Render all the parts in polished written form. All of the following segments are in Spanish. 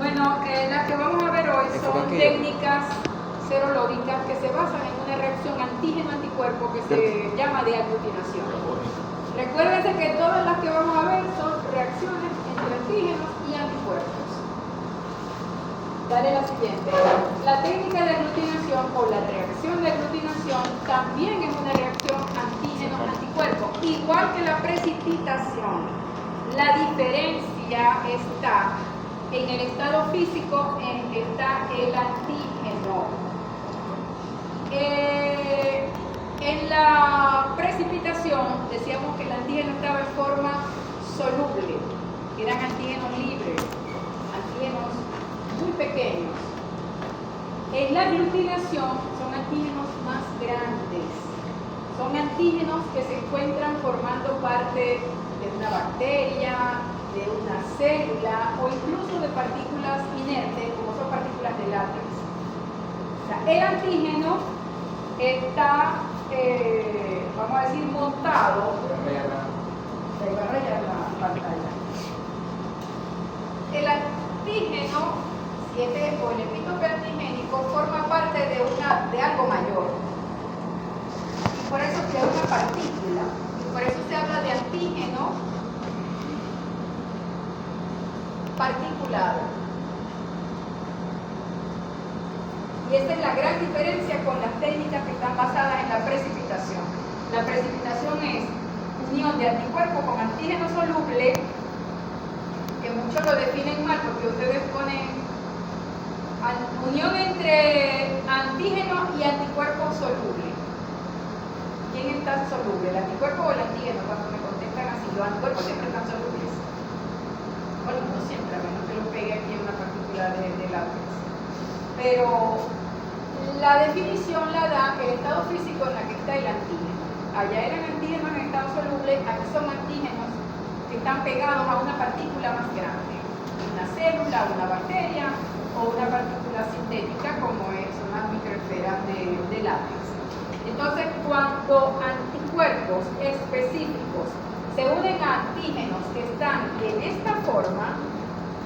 Bueno, las que vamos a ver hoy son técnicas serológicas que se basan en una reacción antígeno-anticuerpo que se llama de aglutinación. Recuérdense que todas las que vamos a ver son reacciones entre antígenos y anticuerpos. Dale la siguiente. La técnica de aglutinación o la reacción de aglutinación también es una reacción antígeno-anticuerpo, igual que la precipitación. La diferencia está en el estado físico en que está el antígeno. En la precipitación decíamos que el antígeno estaba en forma soluble, eran antígenos libres, antígenos muy pequeños. En la aglutinación son antígenos más grandes, son antígenos que se encuentran formando parte de una bacteria, de una célula o incluso de partículas inertes como son partículas de látex. O sea, el antígeno está, vamos a decir, montado. Se va a rayar la pantalla. El antígeno, o el epítope antigénico, forma parte de algo mayor. Y por eso es una partícula. Y por eso se habla de antígeno particulado. Y esta es la gran diferencia con las técnicas que están basadas en la precipitación. La precipitación es unión de anticuerpo con antígeno soluble, que muchos lo definen mal porque ustedes ponen unión entre antígeno y anticuerpo soluble. ¿Quién está soluble? ¿El anticuerpo o el antígeno? Cuando me contestan así, los anticuerpos siempre están solubles. Bueno, no siempre, a menos que lo pegue aquí en una partícula de látex. Pero la definición la da el estado físico en la que está el antígeno. Allá eran antígenos en estado soluble, aquí son antígenos que están pegados a una partícula más grande. Una célula, una bacteria o una partícula sintética como son las microesferas de látex. Entonces, cuando anticuerpos específicos se unen a antígenos que están en esta forma,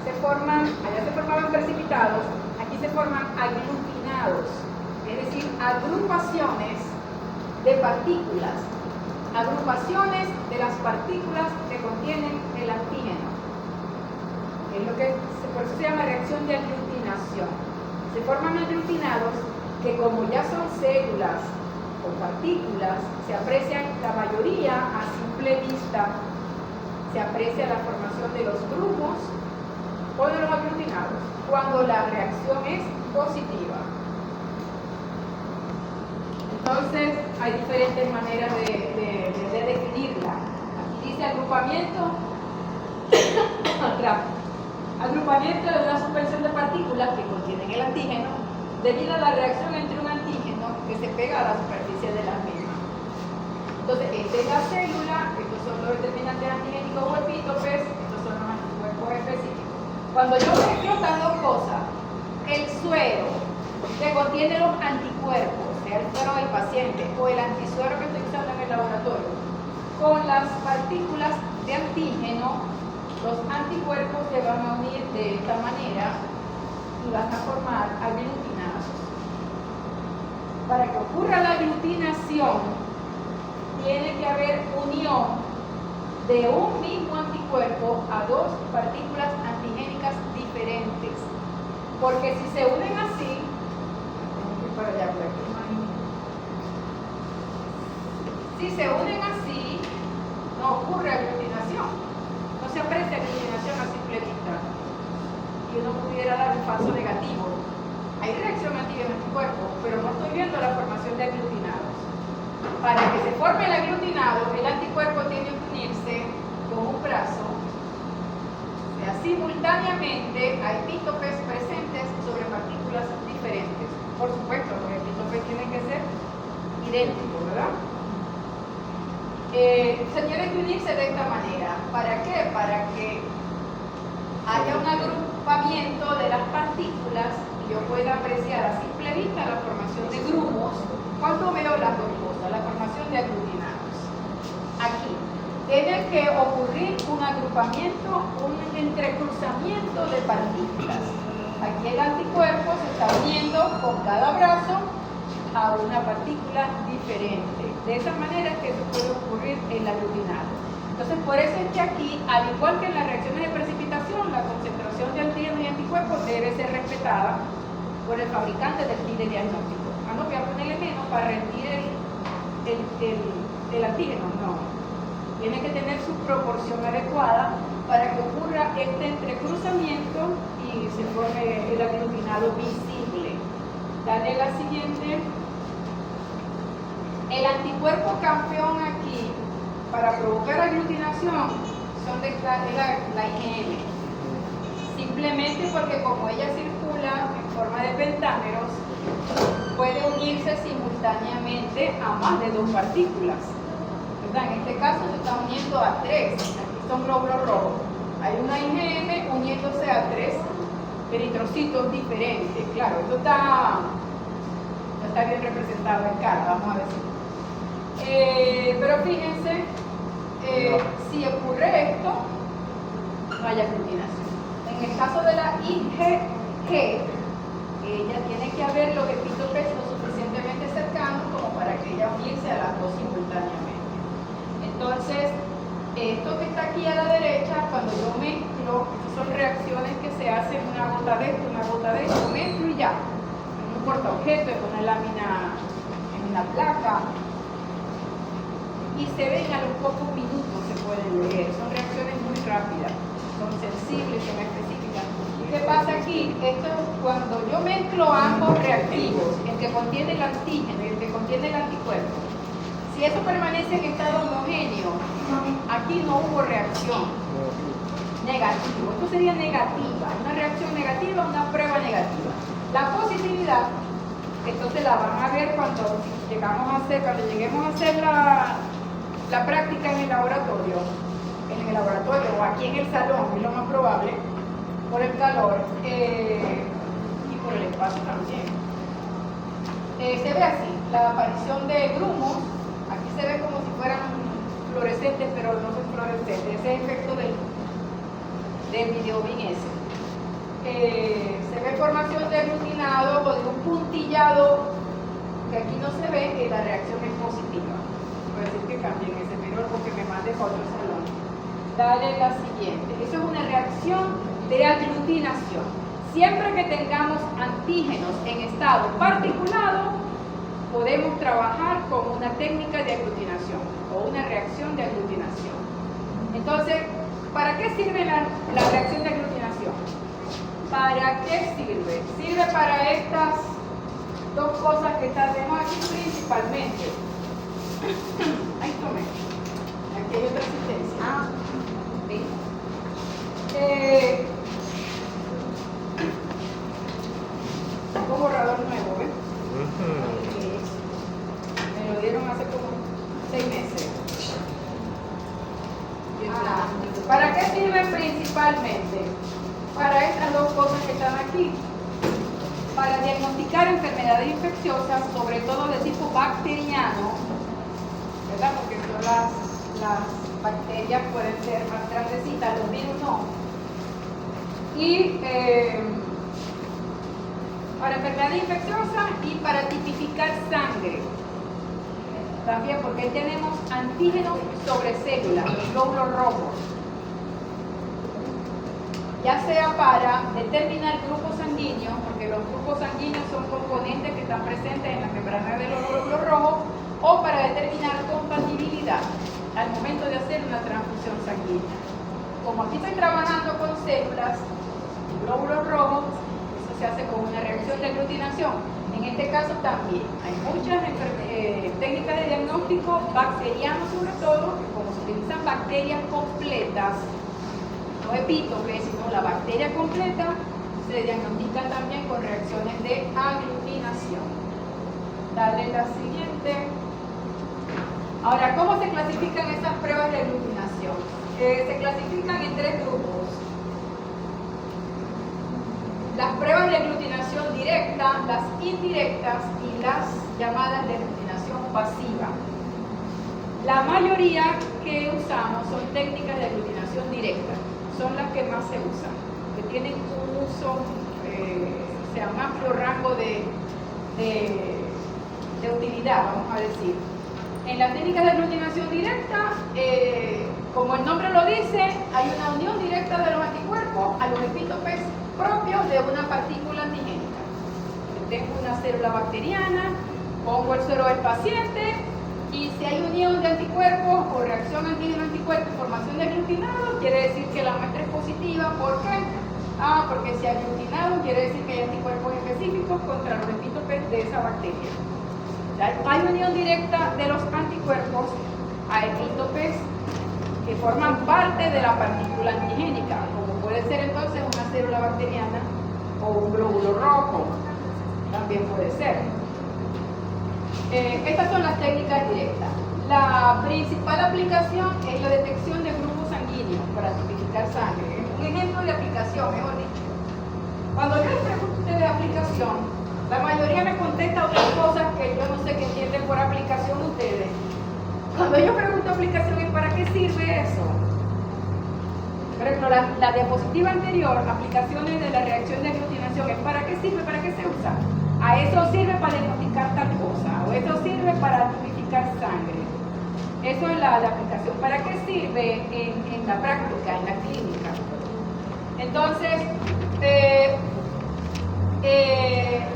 allá se formaban precipitados, aquí se forman aglutinados, es decir, agrupaciones de partículas, agrupaciones de las partículas que contienen el antígeno. Es lo que por eso se llama reacción de aglutinación. Se forman aglutinados que, como ya son células o partículas, se aprecian la mayoría a simple vista, se aprecia la formación de los grupos o de los aglutinados cuando la reacción es positiva. Entonces hay diferentes maneras de definirla. Aquí dice agrupamiento agrupamiento de una suspensión de partículas que contienen el antígeno debido a la reacción entre un antígeno que se pega a la superficie de la misma. Entonces, esta es la célula, estos son los determinantes antigénicos o epítopes, estos son los anticuerpos específicos. Cuando yo mezclo estas dos cosas, el suero que contiene los anticuerpos, sea el suero del paciente o el antisuero que estoy usando en el laboratorio, con las partículas de antígeno, los anticuerpos se van a unir de esta manera y van a formar aglutinados. Para que ocurra la aglutinación, tiene que haber unión de un mismo anticuerpo a dos partículas antigénicas diferentes. Porque si se unen así, para allá, por aquí, si se unen así, no ocurre aglutinación. No se aprecia aglutinación a simple vista. Y uno pudiera dar un falso negativo. Hay reacción antígeno-anticuerpo, pero no estoy viendo la formación de aglutinados. Para que se forme el aglutinado, el anticuerpo tiene que unirse con un brazo. O sea, simultáneamente hay epítopes presentes sobre partículas diferentes. Por supuesto, los epítopes tienen que ser idénticos, ¿verdad? Se tiene que unirse de esta manera. ¿Para qué? Para que haya un agrupamiento de las partículas y yo pueda apreciar a simple vista la formación de grupos cuando veo las dos cosas, la formación de aglutinados. Aquí tiene que ocurrir un agrupamiento, un entrecruzamiento de partículas. el anticuerpo se está uniendo con cada brazo a una partícula diferente. De esa manera es que eso puede ocurrir en el aglutinado. Entonces, por eso es que aquí, al igual que en las reacciones de precipitación, la concentración de antígeno y anticuerpos debe ser respetada por el fabricante del kit de diagnóstico. Ah, no voy a ponerle menos para rendir el antígeno, no. Tiene que tener su proporción adecuada para que ocurra este entrecruzamiento y se forme el aglutinado visible. Dale la siguiente. El anticuerpo campeón aquí para provocar aglutinación son la IgM. Simplemente porque como ella circula en forma de pentámeros, puede unirse simultáneamente a más de 2 partículas. ¿Verdad? En este caso se está uniendo a 3. Aquí son glóbulos rojos. Hay una IgM uniéndose a 3 eritrocitos diferentes. Claro, esto está bien representado en cara, vamos a ver si. Pero fíjense, si ocurre esto, no hay aglutinación. En el caso de la IgG, ella tiene que haber los epítopes lo suficientemente cercanos como para que ella unirse a las 2 simultáneamente. Entonces, esto que está aquí a la derecha, cuando yo mezclo, estas son reacciones que se hacen una gota de esto, mezclo y ya. En un portaobjeto, en una lámina, en una placa. Y se ven a los pocos minutos, se pueden leer. Son reacciones muy rápidas, son sensibles, son específicas. ¿Qué pasa aquí? Esto es cuando yo mezclo ambos reactivos, el que contiene el antígeno y el que contiene el anticuerpo. Si eso permanece en estado homogéneo, aquí no hubo reacción. Negativo. Esto sería negativa. Una reacción negativa, una prueba negativa. La positividad, entonces la van a ver cuando lleguemos a hacer la práctica en el laboratorio. En el laboratorio o aquí en el salón, es lo más probable, por el calor y por el espacio también. Se ve así, la aparición de grumos. Aquí se ve como si fueran fluorescentes, pero no son fluorescentes. Ese es el efecto del videobin ese. Se ve formación de aglutinado o de un puntillado que aquí no se ve, y la reacción es positiva. Puede decir que cambien ese mirror porque me mande para otro salón. Dale la siguiente. Eso es una reacción de aglutinación. Siempre que tengamos antígenos en estado particulado, podemos trabajar con una técnica de aglutinación o una reacción de aglutinación. Entonces, ¿para qué sirve la reacción de aglutinación? ¿Para qué sirve? Sirve para estas 2 cosas que tenemos aquí principalmente. Ahí tomé. Aquí hay otra asistencia. ¿Sí? Un borrador nuevo, ¿ves? Me lo dieron hace como 6 meses. ¿Para qué sirven principalmente? Para estas 2 cosas que están aquí. Para diagnosticar enfermedades infecciosas, sobre todo de tipo bacteriano, ¿verdad? Porque las bacterias pueden ser más grandecitas, los virus no. Y para enfermedades infecciosas y para tipificar sangre. También porque tenemos antígenos sobre células, los glóbulos rojos. Ya sea para determinar grupos sanguíneos, porque los grupos sanguíneos son componentes que están presentes en la membrana de los glóbulos rojos, o para determinar compatibilidad al momento de hacer una transfusión sanguínea. Como aquí estoy trabajando con células, glóbulos rojos, eso se hace con una reacción de aglutinación. En este caso también hay muchas técnicas de diagnóstico bacteriano, sobre todo, que como se utilizan bacterias completas, no epítopes, sino la bacteria completa, se diagnostica también con reacciones de aglutinación. Dale la siguiente. Ahora, ¿cómo se clasifican estas pruebas de aglutinación? Se clasifican en 3 grupos. Las pruebas de aglutinación directa, las indirectas y las llamadas de aglutinación pasiva. La mayoría que usamos son técnicas de aglutinación directa, son las que más se usan, que tienen un uso sea, un amplio rango de utilidad, vamos a decir. En las técnicas de aglutinación directa, como el nombre lo dice, hay una unión directa de los anticuerpos a los epítopes propios de una partícula antigénica. Tengo una célula bacteriana, pongo el suero del paciente y si hay unión de anticuerpos o reacción antígeno-anticuerpo y formación de aglutinado, quiere decir que la muestra es positiva. ¿Por qué? Porque si hay aglutinado quiere decir que hay anticuerpos específicos contra los epítopes de esa bacteria. Hay unión directa de los anticuerpos a epítopes que forman parte de la partícula antigénica, como puede ser entonces una célula bacteriana o un glóbulo rojo, también puede ser. Estas son las técnicas directas. La principal aplicación es la detección de grupos sanguíneos para tipificar sangre. Es un ejemplo de aplicación, mejor dicho. Cuando yo les pregunto a ustedes de aplicación, la mayoría me contesta otras cosas que yo no sé qué entienden por aplicación ustedes. Cuando yo pregunto aplicación es ¿para qué sirve eso? Por ejemplo, la diapositiva anterior, aplicaciones de la reacción de aglutinación, es ¿para qué sirve? ¿Para qué se usa? A eso sirve para diagnosticar tal cosa, o eso sirve para tipificar sangre. Eso es la aplicación. ¿Para qué sirve en la práctica, en la clínica? Entonces,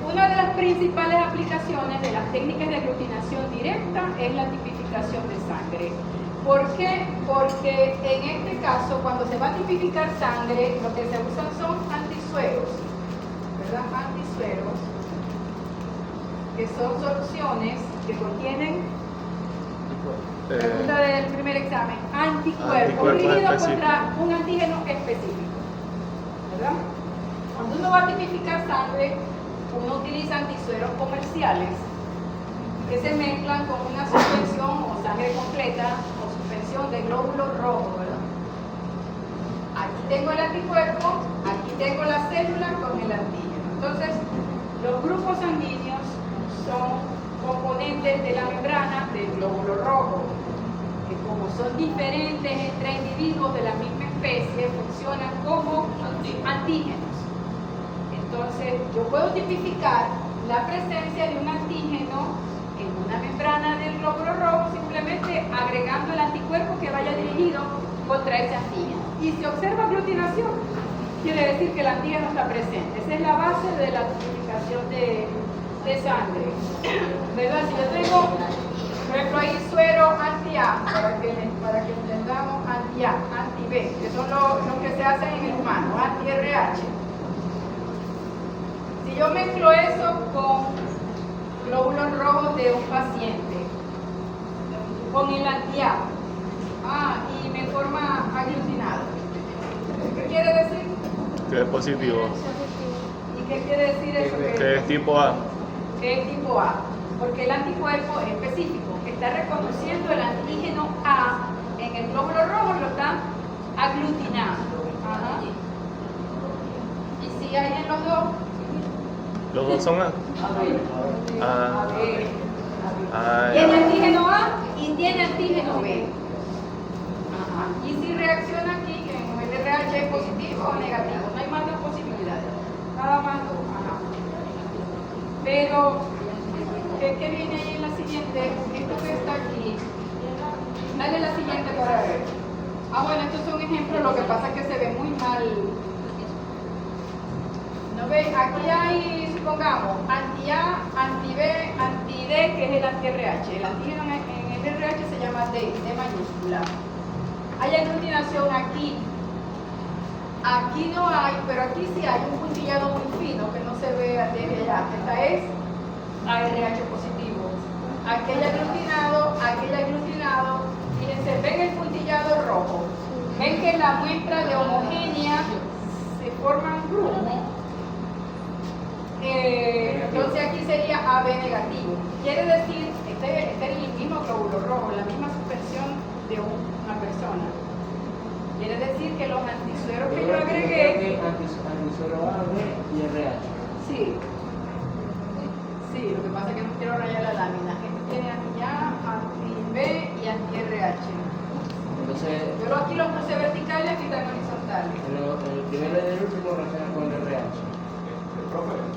una de las principales aplicaciones de las técnicas de aglutinación directa es la tipificación de sangre. ¿Por qué? Porque en este caso, cuando se va a tipificar sangre, lo que se usan son antisueros, ¿verdad? Antisueros, que son soluciones que contienen, pregunta del primer examen, anticuerpos dirigidos contra un antígeno específico, ¿verdad? Cuando uno va a tipificar sangre, uno utiliza antisueros comerciales que se mezclan con una suspensión o sangre completa o suspensión de glóbulos rojos, ¿verdad? Aquí tengo el anticuerpo, aquí tengo la célula con el antígeno. Entonces, los grupos sanguíneos son componentes de la membrana del glóbulo rojo, que como son diferentes entre individuos de la misma especie, funcionan como antígenos. Entonces, yo puedo tipificar la presencia de un antígeno en una membrana del glóbulo rojo simplemente agregando el anticuerpo que vaya dirigido contra ese antígeno. Y si observa aglutinación, quiere decir que el antígeno está presente. Esa es la base de la tipificación de sangre. ¿Verdad? Si yo tengo, por ejemplo, ahí suero anti-A, para que entendamos anti-A, anti-B, que son los que se hacen en el humano, anti-RH. Si yo mezclo eso con glóbulos rojos de un paciente, con el anti-A, y me forma aglutinado, ¿qué quiere decir? Que es positivo. ¿Y qué quiere decir eso? Que es tipo A. Que es tipo A, porque el anticuerpo es específico, está reconociendo el antígeno A en el glóbulo rojo, lo está aglutinando. Ajá. Y si hay en los dos. Los dos son A. A ver. Tiene antígeno A y tiene antígeno B. Ajá. Y si reacciona aquí, en el RH es positivo o negativo, no hay más dos posibilidades, nada más dos. Ajá. Pero, ¿qué viene ahí en la siguiente? Esto que está aquí. Dale la siguiente para ver. Bueno, estos son ejemplos, lo que pasa es que se ve muy mal. ¿No ve? Aquí hay, supongamos, anti-A, anti-B, anti-D, que es el anti-RH. El antígeno en el RH se llama D mayúscula. Hay aglutinación aquí. Aquí no hay, pero aquí sí hay un puntillado muy fino que no se ve desde allá. Esta es ARH positivo. Aquí hay aglutinado. Fíjense, ven el puntillado rojo. Ven que la muestra de homogénea se forman grupos. Entonces aquí sería AB negativo. Quiere decir, este es el mismo glóbulo rojo, la misma suspensión de una persona. Quiere decir que los antisueros que yo agregué. Antisuero A, B y RH. Sí. Sí, lo que pasa es que no quiero rayar la lámina. Este tiene anti-A, anti-B y anti-RH. Entonces, Yo aquí los puse verticales y están horizontales. el primero y el último reaccionan con el RH.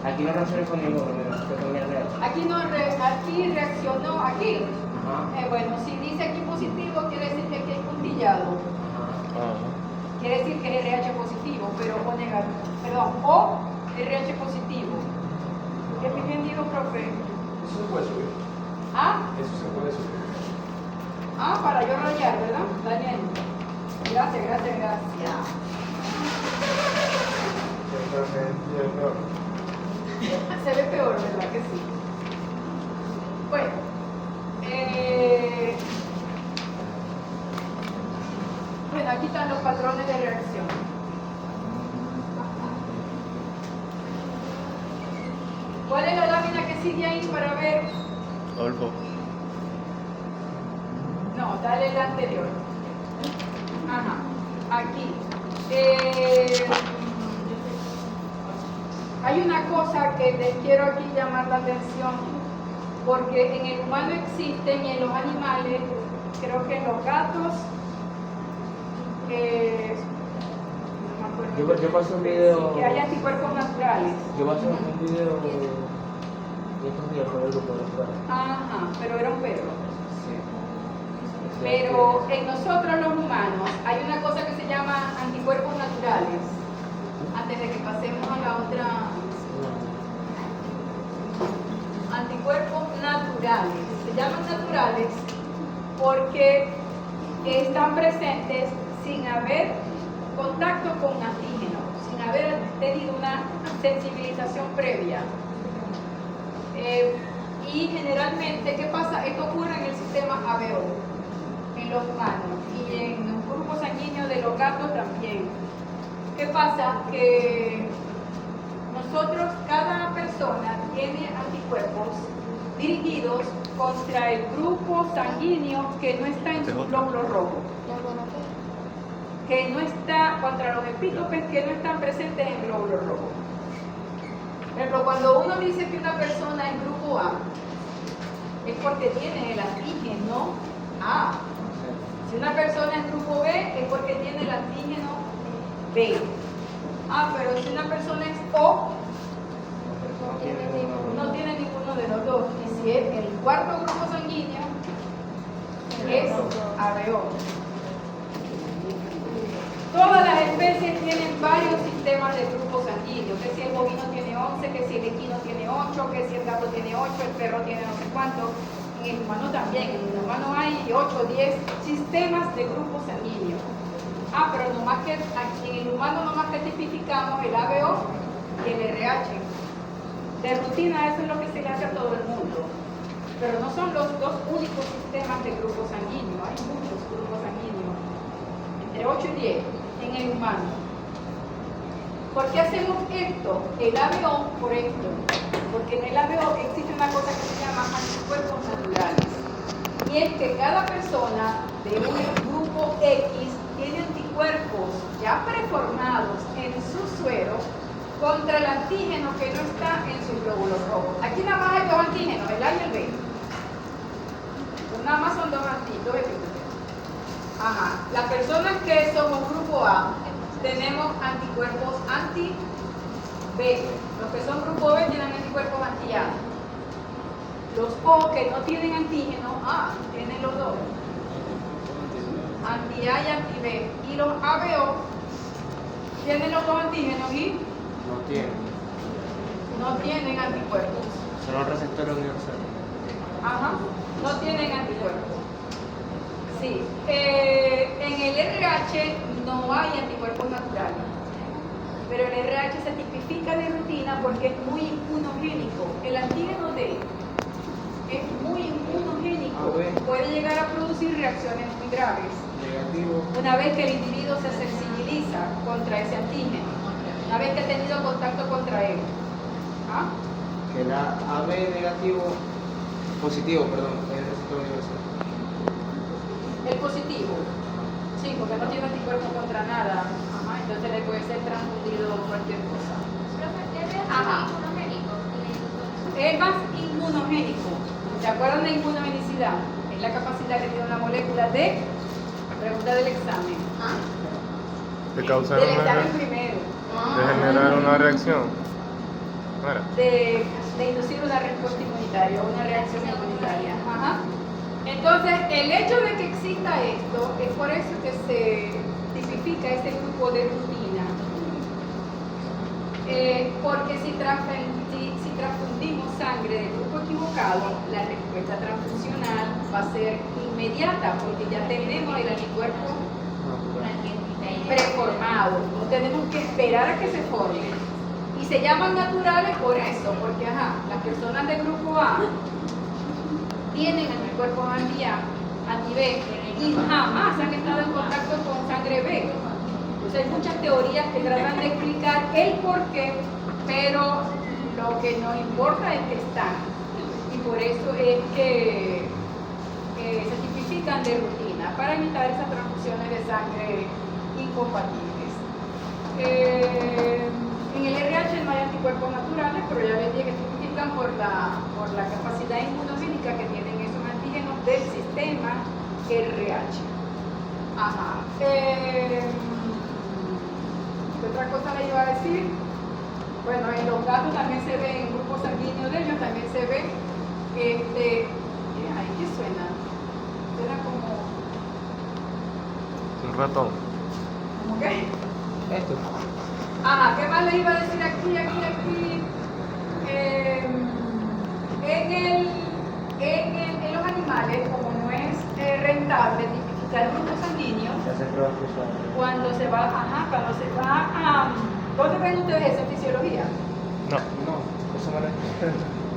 Aquí aquí no reaccioné con ninguno, mira, fue con RH. Aquí no aquí reaccionó, aquí. Ajá. Bueno, si dice aquí positivo, quiere decir que aquí hay puntillado. Ajá. Ajá. Quiere decir que es RH positivo, pero o negativo. Perdón, o RH positivo. ¿Qué bien digo, profe? Eso se puede subir. Ah, Eso se puede subir. para yo rayar, ¿verdad? Daniel. Gracias, gracias, gracias. Se ve peor, ¿verdad que sí? Bueno, bueno, aquí están los patrones de reacción. ¿Cuál es la lámina que sigue ahí para ver? Adolfo. No, dale la anterior. Ajá, aquí. Hay una cosa que les quiero aquí llamar la atención, porque en el humano existen y en los animales, creo que en los gatos, no me acuerdo. Yo pasé un video. Que hay anticuerpos naturales. Yo pasé un video de estos días por el grupo de los Ajá, pero era un perro. Sí. Pero en nosotros los humanos hay una cosa que se llama anticuerpos naturales. Antes de que pasemos a la otra, anticuerpos naturales. Se llaman naturales porque están presentes sin haber contacto con antígeno, sin haber tenido una sensibilización previa. Y generalmente, ¿qué pasa? Esto ocurre en el sistema ABO, en los humanos y en los grupos sanguíneos de los gatos también. ¿Qué pasa? Que nosotros, cada persona tiene anticuerpos dirigidos contra el grupo sanguíneo que no está en su glóbulo rojo, que no está contra los epítopes que no están presentes en el glóbulo rojo. Por ejemplo, cuando uno dice que una persona es grupo A, es porque tiene el antígeno A. Si una persona es grupo B, es porque tiene el antígeno B. Pero si una persona es O, no tiene ninguno de los dos. Y si es el cuarto grupo sanguíneo, es ABO. Todas las especies tienen varios sistemas de grupos sanguíneos, que si el bovino tiene 11, que si el equino tiene 8, que si el gato tiene 8, el perro tiene no sé cuánto. En el humano también, en el humano hay 8 o 10 sistemas de grupos sanguíneos. Pero nomás que en el humano nomás que tipificamos el ABO y el RH. De rutina eso es lo que se le hace a todo el mundo. Pero no son los dos únicos sistemas de grupos sanguíneos, hay muchos grupos sanguíneos, entre 8 y 10 en el humano. ¿Por qué hacemos esto? El ABO, por esto. Porque en el ABO existe una cosa que se llama anticuerpos naturales. Y es que cada persona de un grupo X tiene anticuerpos ya preformados en su suero contra el antígeno que no está en su glóbulo rojo. Aquí nada más hay dos antígenos, el A y el B. Pues nada más son dos antígenos. Las personas que somos grupo A tenemos anticuerpos anti-B. Los que son grupo B tienen anticuerpos anti-A. Los O que no tienen antígeno, tienen los dos. Anti-A y anti-B. Y los ABO tienen los dos antígenos y no tienen anticuerpos. Son los receptores universales. No tienen anticuerpos. Sí. En el RH no hay anticuerpos naturales. Pero el RH se tipifica de rutina porque es muy inmunogénico. El antígeno D es muy inmunogénico. Puede llegar a producir reacciones muy graves. Negativo. Una vez que el individuo se sensibiliza contra ese antígeno, una vez que ha tenido contacto contra él. Que la AB negativo, positivo, perdón, es el receptor universal. El positivo, sí, porque no tiene anticuerpo contra nada, entonces le puede ser transfundido cualquier cosa. Es más inmunogénico. ¿Se acuerdan de inmunogenicidad? Es la capacidad que tiene una molécula de, pregunta del examen. De causar Del una examen reacción. primero. De generar una reacción. Bueno, de inducir una respuesta inmunitaria, una reacción inmunitaria. Ajá. Entonces, el hecho de que exista esto, es por eso que se tipifica este grupo de rutina. Porque si transfundimos sangre del grupo equivocado, la respuesta transfusional va a ser inmediata, porque ya tenemos el anticuerpo preformado, no tenemos que esperar a que se forme. Y se llaman naturales por eso, porque las personas del grupo A tienen anticuerpos anti-B y jamás han estado en contacto con sangre B. Entonces hay muchas teorías que tratan de explicar el porqué, pero lo que nos importa es que están. Y por eso es que se tipifican de rutina, para evitar esas transfusiones de sangre incompatibles. En el RH no hay anticuerpos naturales, pero ya les dije que se tipifican por la capacidad inmunogénica que tienen esos antígenos del sistema RH. Ajá. ¿Qué otra cosa le iba a decir? Bueno, en los gatos también se ve, en grupos sanguíneos de ellos también se ve, ay, ¿qué suena? Suena como un ratón. ¿cómo qué? Esto. Ajá, ¿qué más le iba a decir aquí? En los animales, como no es rentable tipificar grupos sanguíneos, Se hace pruebas cruzadas. cuando se va a... ¿Dónde ven ustedes eso? ¿Fisiología? No, No, eso me lo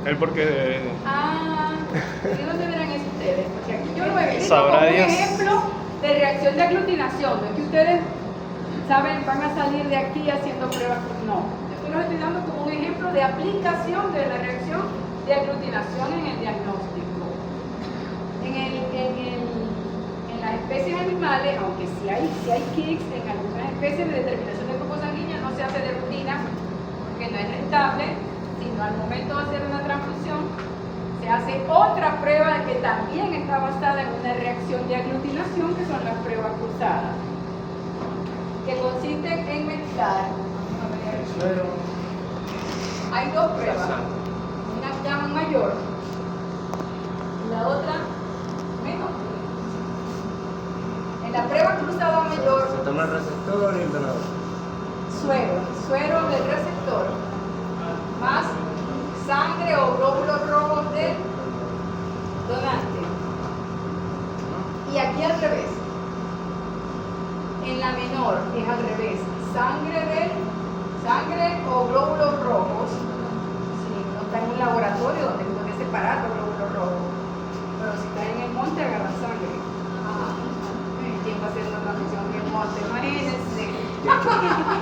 él porque ¿Y dónde verán eso ustedes? Porque aquí yo lo he visto Sabrá como un Dios. ejemplo de reacción de aglutinación. No es que ustedes saben, van a salir de aquí haciendo pruebas. No, yo los estoy dando como un ejemplo de aplicación de la reacción de aglutinación en el diagnóstico. En las especies animales, aunque sí hay kits en algunas especies de determinación de grupo sanguíneo, no se hace de rutina porque no es rentable, sino al momento de hacer una transfusión se hace otra prueba que también está basada en una reacción de aglutinación, que son las pruebas cruzadas, que consisten en mezclar. El suero. Hay dos pruebas, La una llaman mayor y la otra menor. En la prueba cruzada mayor, Se toma el receptor y el donador. suero del receptor más sangre o glóbulos rojos del donante. Y aquí al revés. En la menor es al revés. Sangre o glóbulos rojos. Si no está en un laboratorio donde puede separar los glóbulos rojos. Pero si está en el monte, agarran sangre. ¿Quién va a hacer una transfusión en el monte? Imagínense.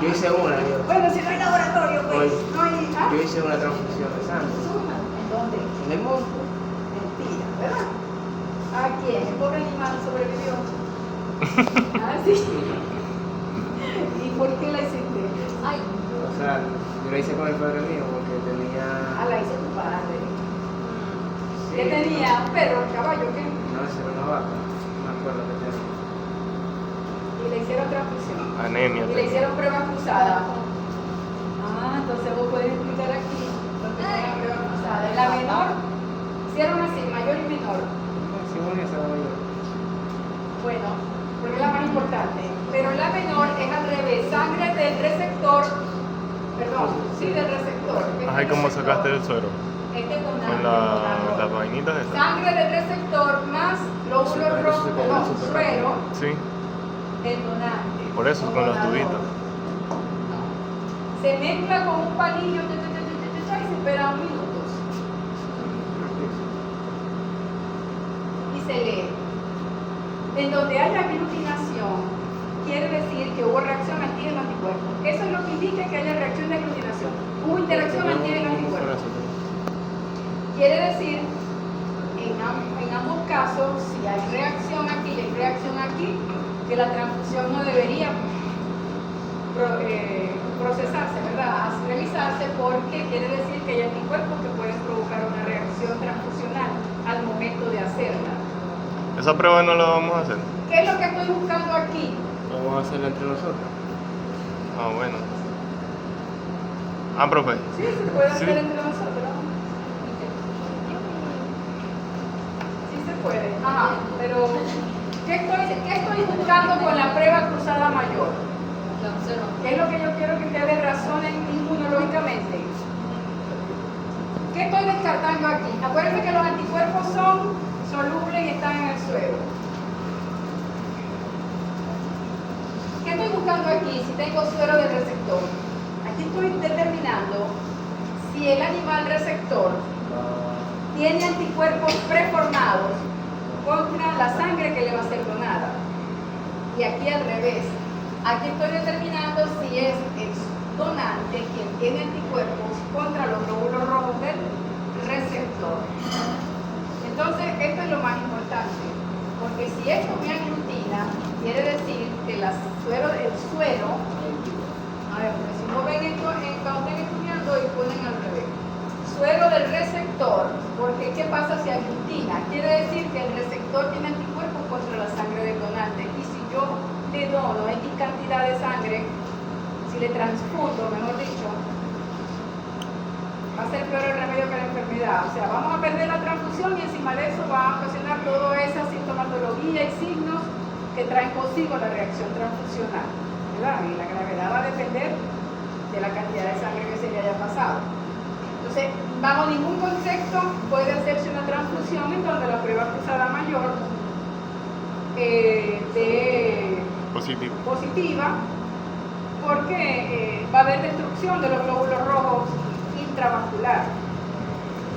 Yo hice una, Bueno, si no hay laboratorio, pues Oye, no hay. yo hice una transfusión de sangre. ¿En dónde? En el monte. Mentira, ¿verdad? ¿A quién? El pobre animal sobrevivió. Ah, sí. ¿Y por qué la hiciste? Ay, O sea, yo la hice con el padre mío porque tenía. la hizo tu padre. Sí, ¿Qué tenía? ¿Un perro, un caballo, qué? No, esa era una vaca. No me acuerdo que tenía. Y le hicieron transfusión. anemia. Y le tenía. hicieron pruebas cruzadas. Entonces vos podés explicar aquí lo que son las pruebas cruzadas. En la menor, hicieron así, mayor y menor. Sí, bueno, esa era mayor. Bueno, porque es la más importante. Pero la menor es al revés, sangre del receptor, perdón, sí, del receptor. Ay, ¿cómo sacaste el suero? Este es donante, Con las vainitas esas. sangre del receptor más glóbulos rojos, perdón, suero Sí, del donante. por eso con los donador. tubitos. Se mezcla con un palillo y se espera minutos. Y se lee. En donde haya aglutinación, quiere decir que hubo reacción antígeno-anticuerpo. Eso es lo que indica que haya reacción de aglutinación. Hubo interacción antígeno-anticuerpo. Quiere decir, en ambos casos, si hay reacción aquí y hay reacción aquí, que la transfusión no debería procesarse, ¿verdad? Realizarse, porque quiere decir que hay anticuerpos que pueden provocar una reacción transfusional al momento de hacerla. Esa prueba no la vamos a hacer. ¿Qué es lo que estoy buscando aquí? Vamos a hacerla entre nosotros. Ah, bueno. Ah, profe. Sí, se puede Sí. hacer entre nosotros. Sí se puede. Ajá, pero ¿qué estoy buscando con la prueba cruzada mayor? ¿Qué es lo que yo quiero que ustedes razonen inmunológicamente? ¿Qué estoy descartando aquí? Acuérdense que los anticuerpos son solubles y están en el suero. ¿Qué estoy buscando aquí si tengo suero del receptor? Aquí estoy determinando si el animal receptor tiene anticuerpos preformados contra la sangre que le va a ser donada. Y aquí al revés. Aquí estoy determinando si es el donante quien tiene anticuerpos contra los glóbulos rojos del receptor. Entonces, esto es lo más importante, porque si esto me aglutina, quiere decir que el suero, a ver, porque si no ven esto, cuando estén estudiando y ponen al revés, suero del receptor, porque ¿qué pasa si aglutina? Quiere decir que el receptor tiene anticuerpos contra la sangre del donante, y si yo le dono X cantidad de sangre, si le transfundo, mejor dicho, va a ser peor el remedio que la enfermedad. O sea, vamos a perder la transfusión y encima de eso va a ocasionar toda esa sintomatología y signos que traen consigo la reacción transfusional, ¿verdad? Y la gravedad va a depender de la cantidad de sangre que se le haya pasado. Entonces, bajo ningún concepto puede hacerse una transfusión en donde la prueba cruzada mayor de positiva, porque va a haber destrucción de los glóbulos rojos intravascular.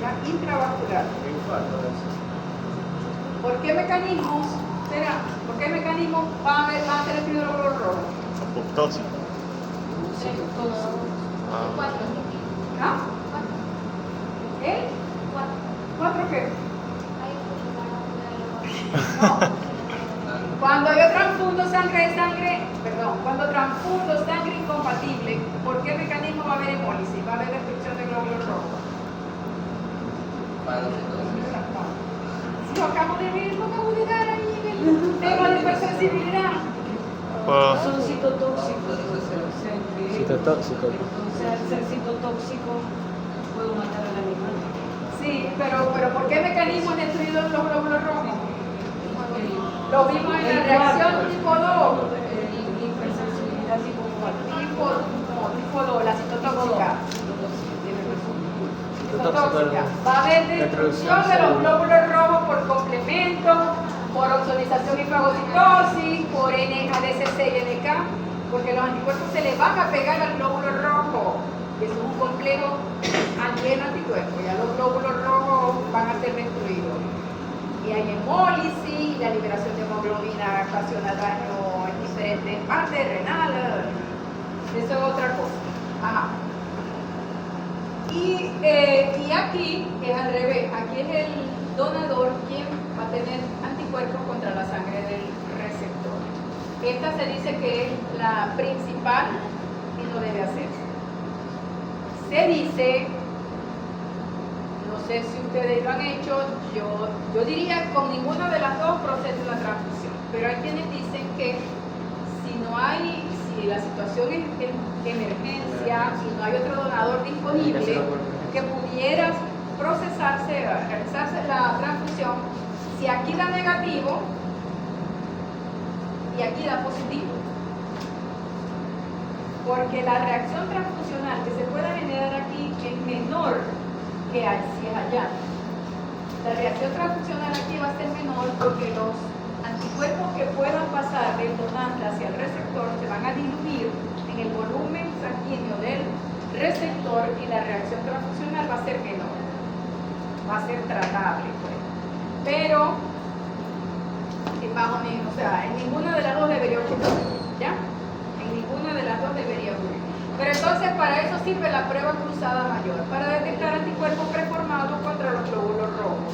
¿Ya? Intravascular. ¿Por qué mecanismos será? ¿Por qué mecanismos van a ser destruidos los glóbulos rojos? Apoptosis. ¿Ah? ¿El? ¿Cuatro qué? No. Cuando yo transfundo cuando transfundo sangre incompatible, ¿por qué mecanismo va a haber hemólisis? Va a haber destrucción de glóbulos rojos. Si lo acabo de ver, no acabo de dar ahí en el tema de hipersensibilidad. Pues, Son citotóxicos. Citotóxico. Entonces, al ser citotóxico, puedo matar al animal. Sí, pero ¿por qué mecanismo han destruido los glóbulos rojos? Lo vimos en la reacción tipo 2. Hipersensibilidad Tipo 2, la citotóxica. Citotóxica. Va a haber destrucción de los glóbulos rojos por complemento, por oxonización y fagocitosis, por NADCC y NK, porque los anticuerpos se le van a pegar al glóbulo rojo. Eso es un complejo anticuerpo. Ya los glóbulos rojos van a ser destruidos. Y hay hemólisis, la liberación de hemoglobina ocasiona daño en diferentes partes, renal, eso es otra cosa. Ajá. Y aquí es al revés, aquí es el donador quien va a tener anticuerpos contra la sangre del receptor. Esta se dice que es la principal y no debe hacerse. Se dice, no sé si ustedes lo han hecho, yo diría que con ninguna de las dos procede una transfusión, pero hay quienes dicen que si la situación es emergencia y no hay otro donador disponible que pudiera realizarse la transfusión, si aquí da negativo y aquí da positivo, porque la reacción transfusional que se pueda generar aquí es menor que si es allá. La reacción transfusional aquí va a ser menor porque los anticuerpos que puedan pasar del donante hacia el receptor se van a diluir en el volumen sanguíneo del receptor y la reacción transfusional va a ser menor, va a ser tratable, pues. Pero en ninguna de las dos debería ocurrir, ¿ya? En ninguna de las dos debería ocurrir. Pero entonces para eso sirve la prueba cruzada mayor, para detectar anticuerpos preformados contra los glóbulos rojos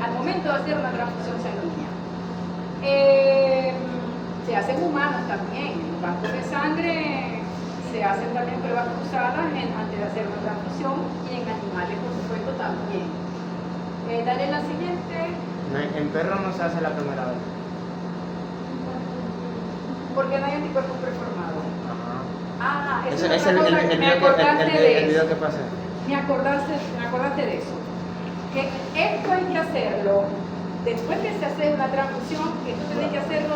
al momento de hacer una transfusión sanguínea. Se hacen humanos también, en los bancos de sangre se hacen también pruebas cruzadas antes de hacer una transfusión y en animales por supuesto también. Dale la siguiente. En perro no se hace la primera vez. Porque no hay anticuerpos preformados. Ajá. Ah, eso Ese es es el otra cosa, video me acordaste de el video eso. que pasé. Me acordaste de eso. Que esto hay que hacerlo después que se hace una transfusión, esto tiene que hacerlo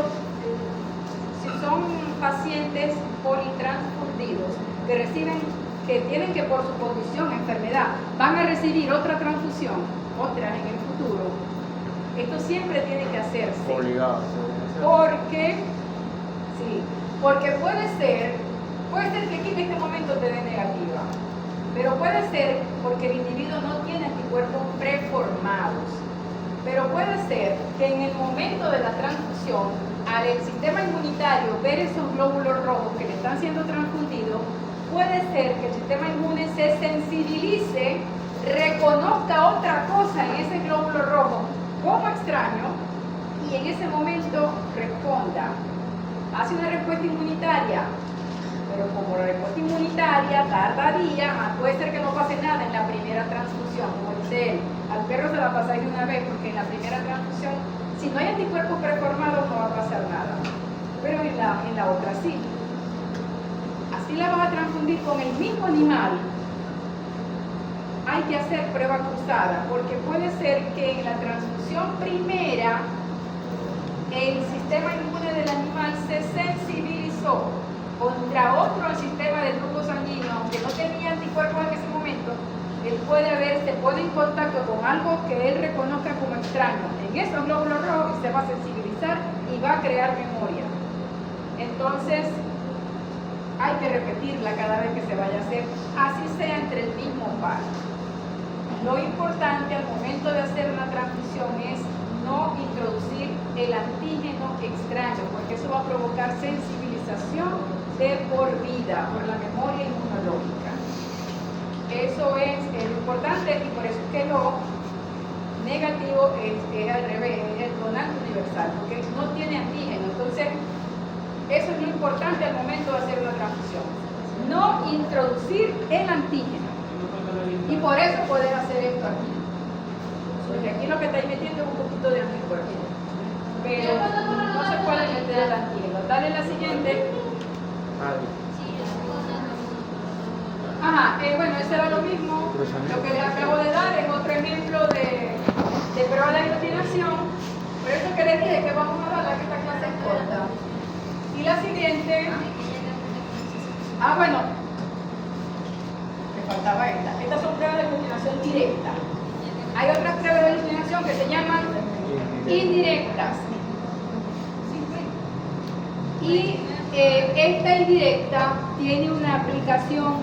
si son pacientes politransfundidos que tienen que por su condición, enfermedad, van a recibir otra transfusión, otra en el futuro. Esto siempre tiene que hacerse. Obligado. Porque puede ser que aquí en este momento te dé negativa, pero puede ser porque el individuo no tiene anticuerpos preformados. Pero puede ser que en el momento de la transfusión, al el sistema inmunitario ver esos glóbulos rojos que le están siendo transfundidos, puede ser que el sistema inmune se sensibilice, reconozca otra cosa en ese glóbulo rojo como extraño y en ese momento responda. Hace una respuesta inmunitaria, pero como la respuesta inmunitaria tarda días, puede ser que no pase nada en la primera transfusión, como dice él. Al perro se la pasáis de una vez porque en la primera transfusión, si no hay anticuerpos preformados, no va a pasar nada. Pero en la otra sí. Así la vas a transfundir con el mismo animal. Hay que hacer prueba cruzada, porque puede ser que en la transfusión primera el sistema inmune del animal se sensibilizó contra otro sistema del grupo sanguíneo, aunque no tenía anticuerpos en ese momento. Él se pone en contacto con algo que él reconozca como extraño en esos glóbulos rojos y se va a sensibilizar y va a crear memoria. Entonces, hay que repetirla cada vez que se vaya a hacer, así sea entre el mismo par. Lo importante al momento de hacer una transfusión es no introducir el antígeno extraño, porque eso va a provocar sensibilización de por vida por la memoria inmunológica. Eso es lo importante y por eso es que lo negativo es al revés, es el donante universal, porque no tiene antígeno. Entonces, eso es lo importante al momento de hacer una transfusión. No introducir el antígeno. Y por eso poder hacer esto aquí. Porque aquí lo que estáis metiendo es un poquito de anticuerpo. Pero no se puede meter el antígeno. Dale la siguiente. Ajá, bueno, eso era lo mismo. Lo que les acabo de dar es otro ejemplo de prueba de aglutinación. Por eso que les dije que vamos a dar que esta clase es corta. Y la siguiente. Bueno, me faltaba esta. Estas son pruebas de aglutinación directa. Hay otras pruebas de aglutinación que se llaman indirectas. Y esta indirecta tiene una aplicación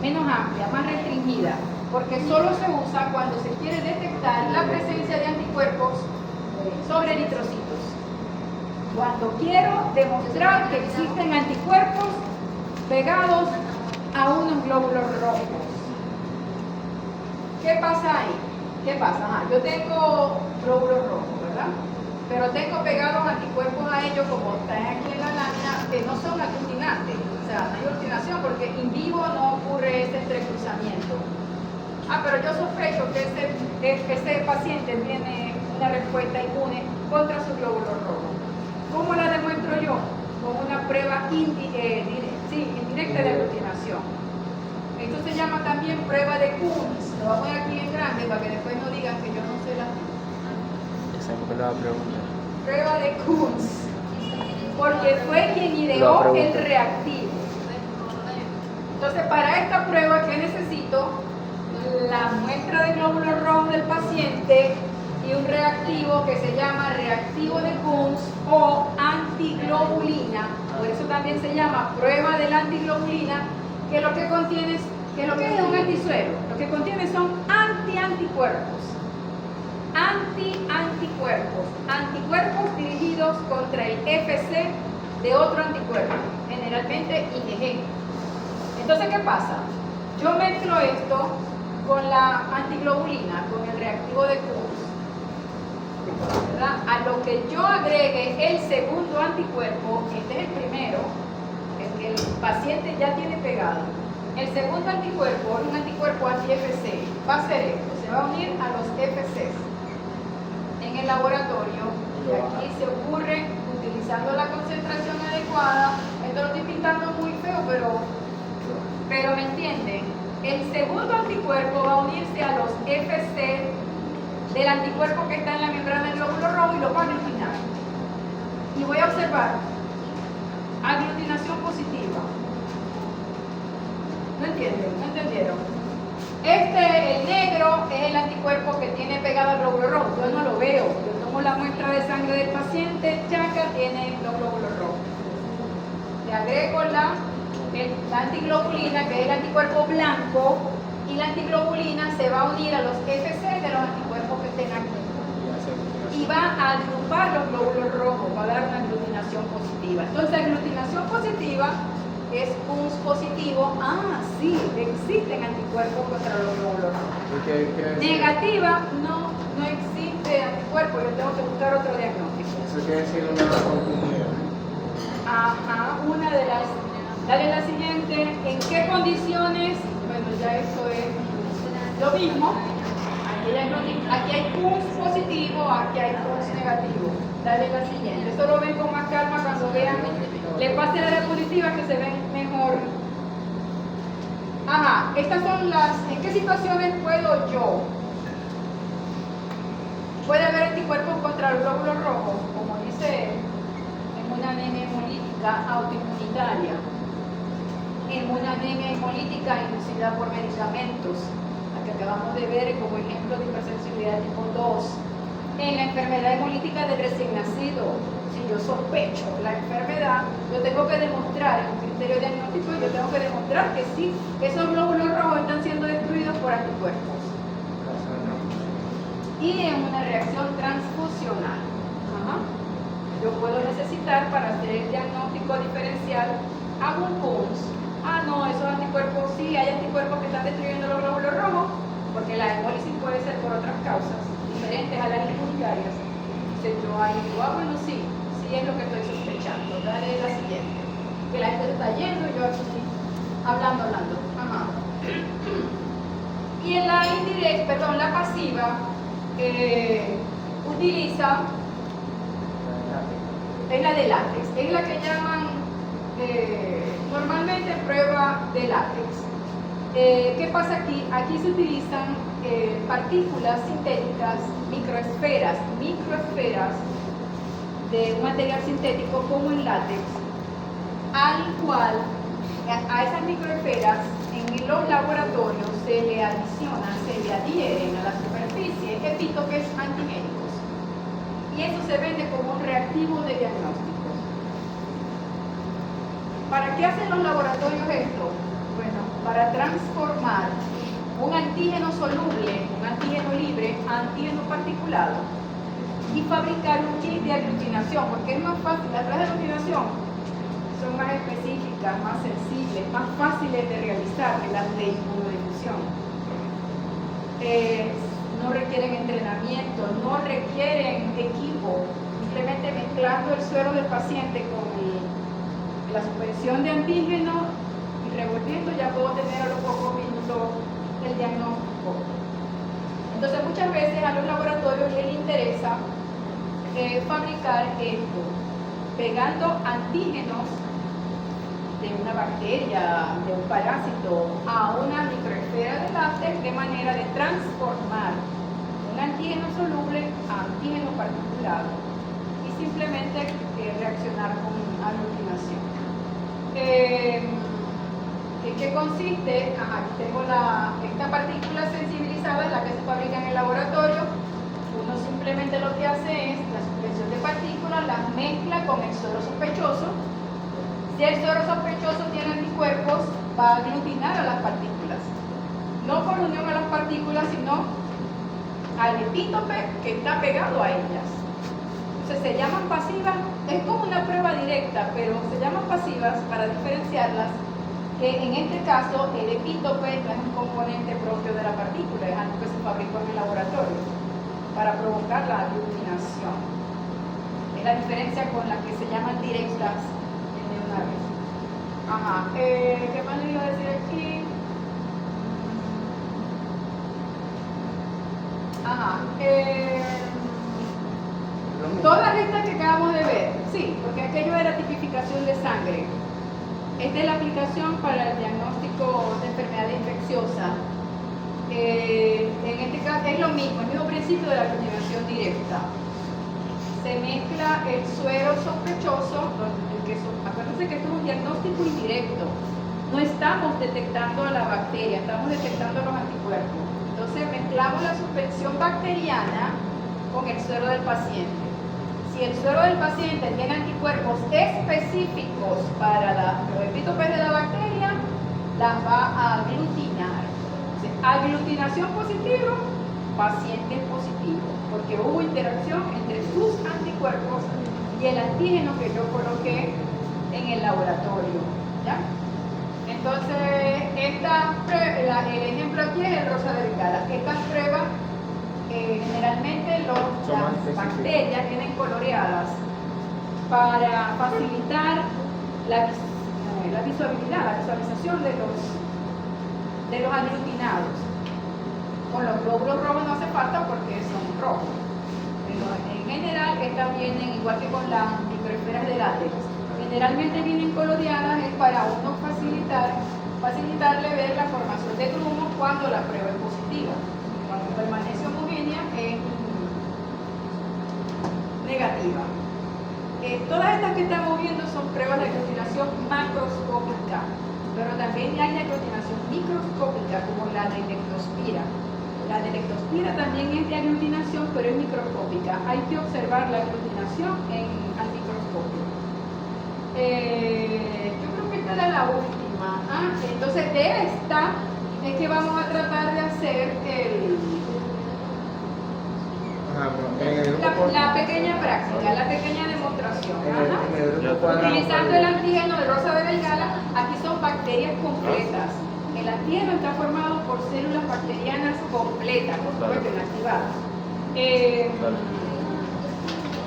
menos amplia, más restringida, porque solo se usa cuando se quiere detectar la presencia de anticuerpos sobre eritrocitos. Cuando quiero demostrar que existen anticuerpos pegados a unos glóbulos rojos. ¿Qué pasa ahí? ¿Qué pasa? Yo tengo glóbulos rojos, ¿verdad? Pero tengo pegados anticuerpos a ellos, como están aquí en la lámina, que no son aglutinantes. O sea, no hay aglutinación porque en vivo no ocurre ese entrecruzamiento. Pero yo sospecho que ese paciente tiene una respuesta inmune contra su glóbulo rojo. ¿Cómo la demuestro yo? Con una prueba indirecta de aglutinación. Esto se llama también prueba de Kunz. Lo voy a poner aquí en grande para que después no digan que yo no sé la... Prueba de Kunz, porque fue quien ideó el reactivo. Entonces, para esta prueba, ¿qué necesito? La muestra de glóbulos rojos del paciente y un reactivo que se llama reactivo de Kunz o antiglobulina. Por eso también se llama prueba de la antiglobulina, que lo que contiene es un antisuero. Lo que contiene son anticuerpos. Anticuerpos dirigidos contra el FC de otro anticuerpo, generalmente IgG. Entonces, ¿qué pasa? Yo mezclo esto con la antiglobulina, con el reactivo de Kunz, ¿verdad? A lo que yo agregue el segundo anticuerpo, este es el primero, el que el paciente ya tiene pegado. El segundo anticuerpo, un anticuerpo anti-FC, va a ser esto, se va a unir a los FCs. En el laboratorio, y aquí se ocurre utilizando la concentración adecuada. Esto lo estoy pintando muy feo, pero me entienden. El segundo anticuerpo va a unirse a los FC del anticuerpo que está en la membrana del glóbulo rojo y lo va a aglutinar. Y voy a observar aglutinación positiva. ¿No entienden? ¿No entendieron? El negro, es el anticuerpo que tiene pegado al glóbulo rojo. Yo no lo veo. Yo tomo la muestra de sangre del paciente, chaca, tiene los glóbulos rojos. Le agrego la antiglobulina, que es el anticuerpo blanco, y la antiglobulina se va a unir a los FC de los anticuerpos que estén aquí. Y va a agrupar los glóbulos rojos, va a dar una aglutinación positiva. Entonces, aglutinación positiva es un positivo. Ah, sí, existen anticuerpos contra los glóbulos rojos. Negativa, no existe anticuerpo, yo tengo que buscar otro diagnóstico. Eso quiere decir una continuidad. Ajá, una de las. Dale la siguiente. ¿En qué condiciones? Bueno, ya esto es lo mismo. Aquí hay PUNS positivo, aquí hay PUNS negativo. Dale la siguiente. Esto lo ven con más calma cuando vean. Le pase la diapositiva que se ven mejor. Ajá, estas son las. ¿En qué situaciones puedo yo? Puede haber anticuerpos contra el glóbulo rojo, como dice en una anemia hemolítica autoinmunitaria, en una anemia hemolítica inducida por medicamentos, la que acabamos de ver como ejemplo de hipersensibilidad tipo 2, en la enfermedad hemolítica del recién nacido. Si yo sospecho la enfermedad, yo tengo que demostrar, en un criterio diagnóstico, yo tengo que demostrar que sí, esos glóbulos rojos están siendo destruidos por anticuerpos. Y en una reacción transfusional. Ajá. Yo puedo necesitar para hacer el diagnóstico diferencial, hago un PUNS. Ah, no, esos anticuerpos, sí, hay anticuerpos que están destruyendo los glóbulos rojos, porque la hemólisis puede ser por otras causas, diferentes a las inmunitarias. Entonces yo ahí digo, bueno, sí es lo que estoy sospechando. Dale la siguiente. Que la gente está yendo y yo aquí hablando. Ajá. Y en la indirecta, perdón, la pasiva, utiliza, es la de látex, es la que llaman normalmente prueba de látex. ¿Qué pasa aquí? Aquí se utilizan partículas sintéticas, microesferas de un material sintético como el látex, al cual a esas microesferas en los laboratorios se le adhieren a la superficie epítopes antigénicos. Y eso se vende como un reactivo de diagnóstico. ¿Para qué hacen los laboratorios esto? Bueno, para transformar un antígeno soluble, un antígeno libre, a antígeno particulado y fabricar un kit de aglutinación, porque es más fácil. Las pruebas de aglutinación son más específicas, más sensibles, más fáciles de realizar que las de inmunodifusión. No requieren entrenamiento, no requieren equipo, simplemente mezclando el suero del paciente con la suspensión de antígeno y revolviendo, ya puedo tener a los pocos minutos el diagnóstico. Entonces muchas veces a los laboratorios les interesa fabricar esto, pegando antígenos de una bacteria, de un parásito, a una microesfera de látex, de manera de transformar un antígeno soluble a antígeno particulado y simplemente reaccionar con aglutinación. ¿En qué consiste? Aquí tengo esta partícula sensibilizada, la que se fabrica en el laboratorio. Uno simplemente lo que hace es la suspensión de partículas, las mezcla con el suero sospechoso. Si el suero sospechoso tiene anticuerpos, va a aglutinar a las partículas. No por unión a las partículas, sino al epítope que está pegado a ellas. Entonces se llaman pasivas, es como una prueba directa, pero se llaman pasivas para diferenciarlas, que en este caso el epítope no es un componente propio de la partícula, es algo que se fabricó en el laboratorio para provocar la aglutinación. Es la diferencia con la que se llaman directas de una vez. Ajá, ¿qué más le iba a decir aquí? Ajá, todas estas que acabamos de ver, sí, porque aquello era tipificación de sangre. Esta es la aplicación para el diagnóstico de enfermedades infecciosas. En este caso es lo mismo, el mismo principio de la aglutinación directa. Se mezcla el suero sospechoso, acuérdense que esto es un diagnóstico indirecto. No estamos detectando la bacteria, estamos detectando los anticuerpos. Entonces mezclamos la suspensión bacteriana con el suero del paciente. Si el suero del paciente tiene anticuerpos específicos para los epítopes de la bacteria, las va a aglutinar. Entonces, aglutinación positiva, paciente positivo, porque hubo interacción entre sus anticuerpos y el antígeno que yo coloqué en el laboratorio. ¿Ya? Entonces, el ejemplo aquí es el rosa de Bengala. Estas pruebas generalmente las bacterias vienen coloreadas para facilitar la visualización de los aglutinados. Con los glóbulos rojos no hace falta porque son rojos. Pero en general estas vienen igual que con las microesferas de látex. Generalmente vienen coloreadas es para uno facilitarle ver la formación de grumos cuando la prueba es positiva. Cuando permanece homogénea es negativa. Todas estas que estamos viendo son pruebas de aglutinación macroscópica, pero también hay aglutinación microscópica como la de lectospira. La de lectospira también es de aglutinación, pero es microscópica. Hay que observar la aglutinación al microscopio. Yo creo que esta era la última. Entonces de esta es que vamos a tratar de hacer la pequeña práctica, la pequeña demostración. Utilizando el antígeno de rosa de Bengala, aquí son bacterias completas. El antígeno está formado por células bacterianas completas, por supuesto inactivadas.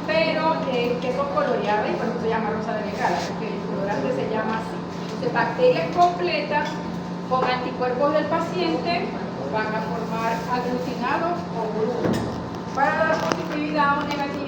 Pero que son coloreadas y por eso se llama rosa de Bengala, porque el colorante se llama así. Entonces, bacterias completas con anticuerpos del paciente van a formar aglutinados o grumos para dar positividad o negatividad